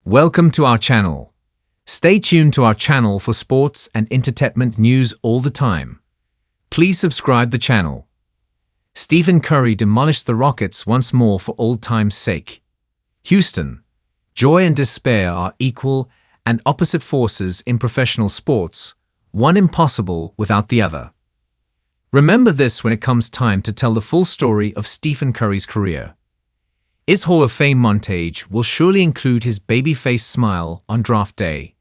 Welcome to our channel. Stay tuned to our channel for sports and entertainment news all the time. Please subscribe the channel. Stephen Curry demolished the Rockets once more for old time's sake. Houston. Joy and despair are equal and opposite forces in professional sports, one impossible without the other. Remember this when it comes time to tell the full story of Stephen Curry's career. His Hall of Fame montage will surely include his baby-faced smile on draft day,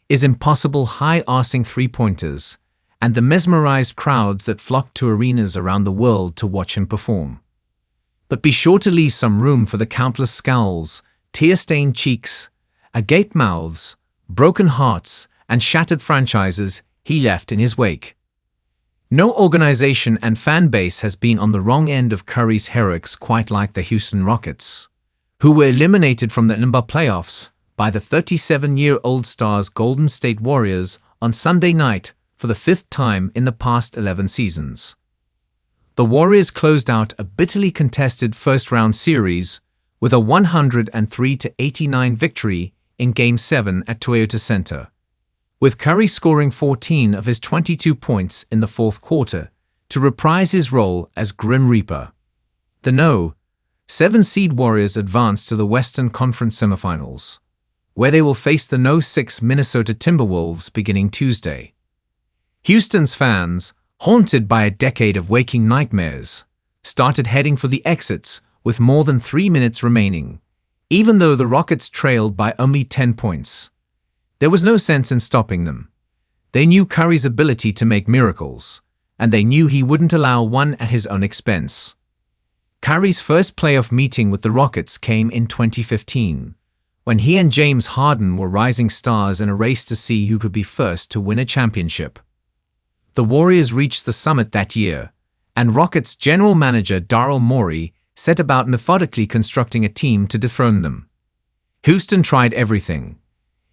his impossible high-arsing three-pointers, and the mesmerized crowds that flock to arenas around the world to watch him perform. But be sure to leave some room for the countless scowls, tear-stained cheeks, agape mouths, broken hearts, and shattered franchises he left in his wake. No organization and fan base has been on the wrong end of Curry's heroics quite like the Houston Rockets, who were eliminated from the NBA playoffs by the 37-year-old star's Golden State Warriors on Sunday night for the fifth time in the past 11 seasons. The Warriors closed out a bitterly contested first-round series with a 103-89 victory in Game 7 at Toyota Center, with Curry scoring 14 of his 22 points in the fourth quarter to reprise his role as Grim Reaper. The No. 7-seed Warriors advanced to the Western Conference semifinals, where they will face the No. 6 Minnesota Timberwolves beginning Tuesday. Houston's fans, haunted by a decade of waking nightmares, started heading for the exits with more than 3 minutes remaining, even though the Rockets trailed by only 10 points. There was no sense in stopping them. They knew Curry's ability to make miracles, and they knew he wouldn't allow one at his own expense. Curry's first playoff meeting with the Rockets came in 2015, when he and James Harden were rising stars in a race to see who could be first to win a championship. The Warriors reached the summit that year, and Rockets general manager Daryl Morey set about methodically constructing a team to dethrone them. Houston tried everything,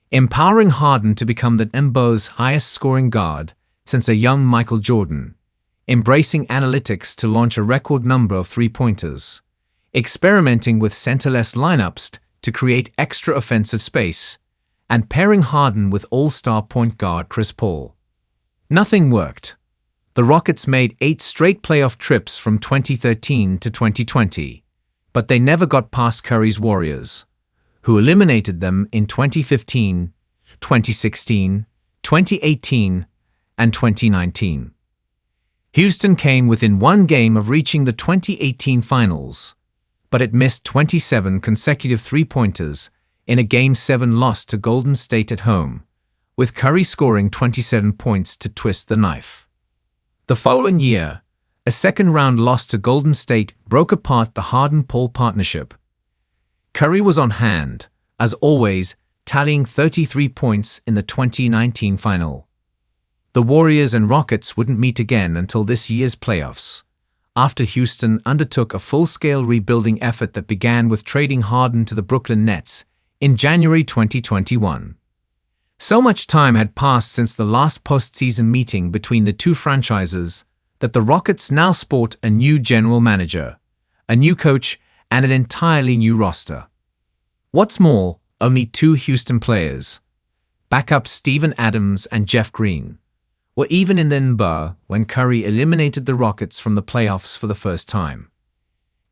empowering Harden to become the NBA's highest-scoring guard since a young Michael Jordan, embracing analytics to launch a record number of three-pointers, experimenting with centerless lineups to create extra offensive space, and pairing Harden with all-star point guard Chris Paul. Nothing worked. The Rockets made 8 straight playoff trips from 2013 to 2020, but they never got past Curry's Warriors, who eliminated them in 2015, 2016, 2018, and 2019. Houston came within one game of reaching the 2018 finals, but it missed 27 consecutive three-pointers in a Game 7 loss to Golden State at home, with Curry scoring 27 points to twist the knife. The following year, a second-round loss to Golden State broke apart the Harden-Paul partnership. Curry was on hand, as always, tallying 33 points in the 2019 final. The Warriors and Rockets wouldn't meet again until this year's playoffs, after Houston undertook a full-scale rebuilding effort that began with trading Harden to the Brooklyn Nets in January 2021. So much time had passed since the last postseason meeting between the two franchises that the Rockets now sport a new general manager, a new coach, and an entirely new roster. What's more, only 2 Houston players, backups Steven Adams and Jeff Green, were even in the NBA when Curry eliminated the Rockets from the playoffs for the first time.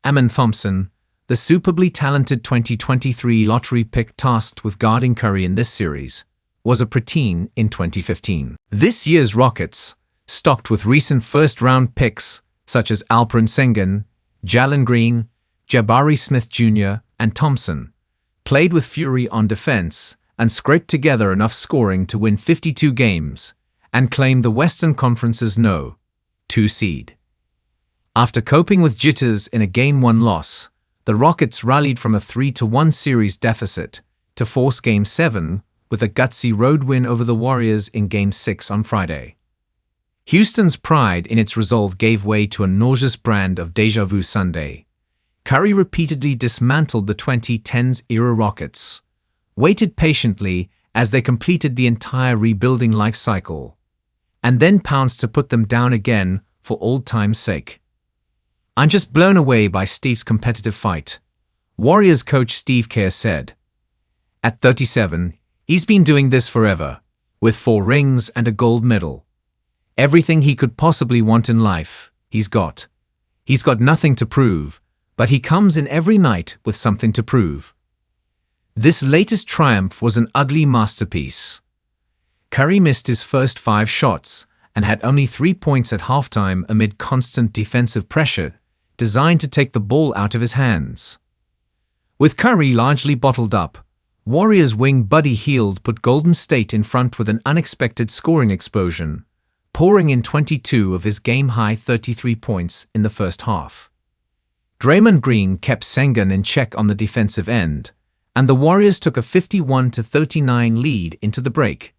Amen Thompson, the superbly talented 2023 lottery pick tasked with guarding Curry in this series, was a preteen in 2015. This year's Rockets, stocked with recent first-round picks such as Alperen Sengun, Jalen Green, Jabari Smith Jr., and Thompson, played with fury on defense and scraped together enough scoring to win 52 games and claim the Western Conference's No. 2 seed. After coping with jitters in a Game 1 loss, the Rockets rallied from a 3-1 series deficit to force Game 7 with a gutsy road win over the Warriors in Game 6 on Friday. Houston's pride in its resolve gave way to a nauseous brand of déjà vu Sunday. Curry repeatedly dismantled the 2010s-era Rockets, waited patiently as they completed the entire rebuilding life cycle, and then pounced to put them down again for old time's sake. I'm just blown away by Steve's competitive fight, Warriors coach Steve Kerr said. At 37, he's been doing this forever, with 4 rings and a gold medal. Everything he could possibly want in life, he's got. He's got nothing to prove, but he comes in every night with something to prove. This latest triumph was an ugly masterpiece. Curry missed his first 5 shots and had only 3 points at halftime amid constant defensive pressure designed to take the ball out of his hands. With Curry largely bottled up, Warriors wing Buddy Hield put Golden State in front with an unexpected scoring explosion, pouring in 22 of his game-high 33 points in the first half. Draymond Green kept Sengun in check on the defensive end, and the Warriors took a 51-39 lead into the break.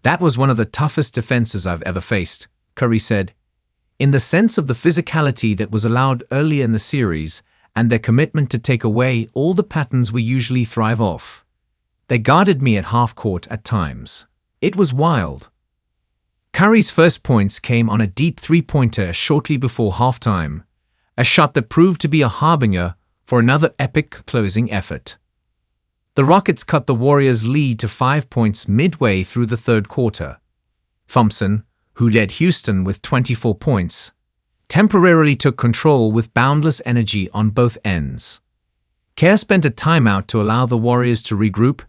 "That was one of the toughest defenses I've ever faced," Curry said, in the sense of the physicality that was allowed earlier in the series and their commitment to take away all the patterns we usually thrive off. "They guarded me at half-court at times. It was wild." Curry's first points came on a deep 3-pointer shortly before halftime, a shot that proved to be a harbinger for another epic closing effort. The Rockets cut the Warriors' lead to 5 points midway through the third quarter. Thompson, who led Houston with 24 points, temporarily took control with boundless energy on both ends. Kerr spent a timeout to allow the Warriors to regroup,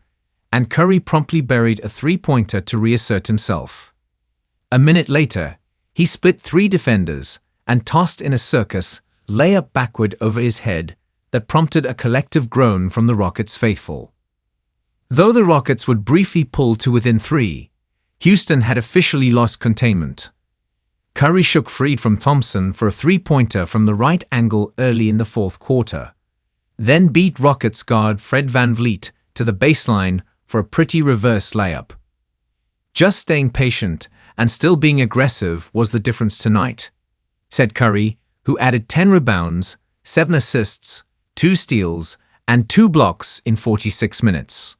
and Curry promptly buried a 3-pointer to reassert himself. A minute later, he split 3 defenders and tossed in a circus layup backward over his head that prompted a collective groan from the Rockets faithful. Though the Rockets would briefly pull to within 3, Houston had officially lost containment. Curry shook freed from Thompson for a 3-pointer from the right angle early in the fourth quarter, then beat Rockets guard Fred VanVleet to the baseline for a pretty reverse layup. "Just staying patient and still being aggressive was the difference tonight," said Curry, who added 10 rebounds, 7 assists, 2 steals, and 2 blocks in 46 minutes.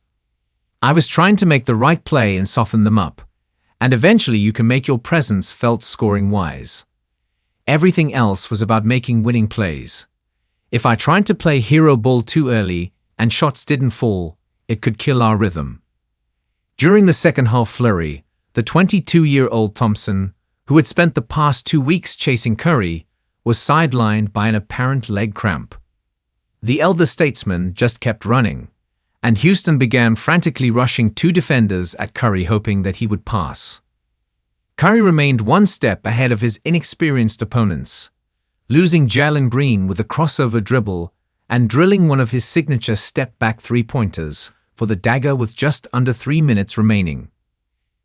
"I was trying to make the right play and soften them up, and eventually you can make your presence felt scoring-wise. Everything else was about making winning plays. If I tried to play hero ball too early and shots didn't fall, it could kill our rhythm." During the second-half flurry, the 22-year-old Thompson, who had spent the past 2 weeks chasing Curry, was sidelined by an apparent leg cramp. The elder statesman just kept running, and Houston began frantically rushing 2 defenders at Curry hoping that he would pass. Curry remained 1 step ahead of his inexperienced opponents, losing Jalen Green with a crossover dribble and drilling one of his signature step-back 3-pointers for the dagger with just under 3 minutes remaining.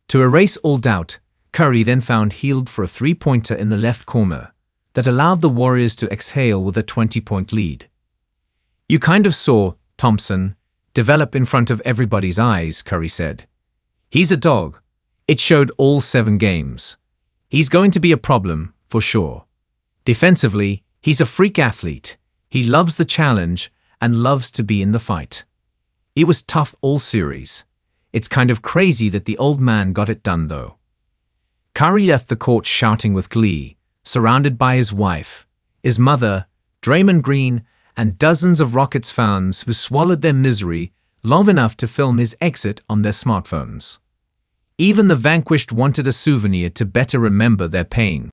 To erase all doubt, Curry then found Hield for a 3-pointer in the left corner that allowed the Warriors to exhale with a 20-point lead. "You kind of saw Thompson develop in front of everybody's eyes," Curry said. "He's a dog. It showed all 7 games. He's going to be a problem, for sure. Defensively, he's a freak athlete. He loves the challenge and loves to be in the fight. It was tough all series. It's kind of crazy that the old man got it done, though." Curry left the court shouting with glee, surrounded by his wife, his mother, Draymond Green, and dozens of Rockets fans who swallowed their misery long enough to film his exit on their smartphones. Even the vanquished wanted a souvenir to better remember their pain.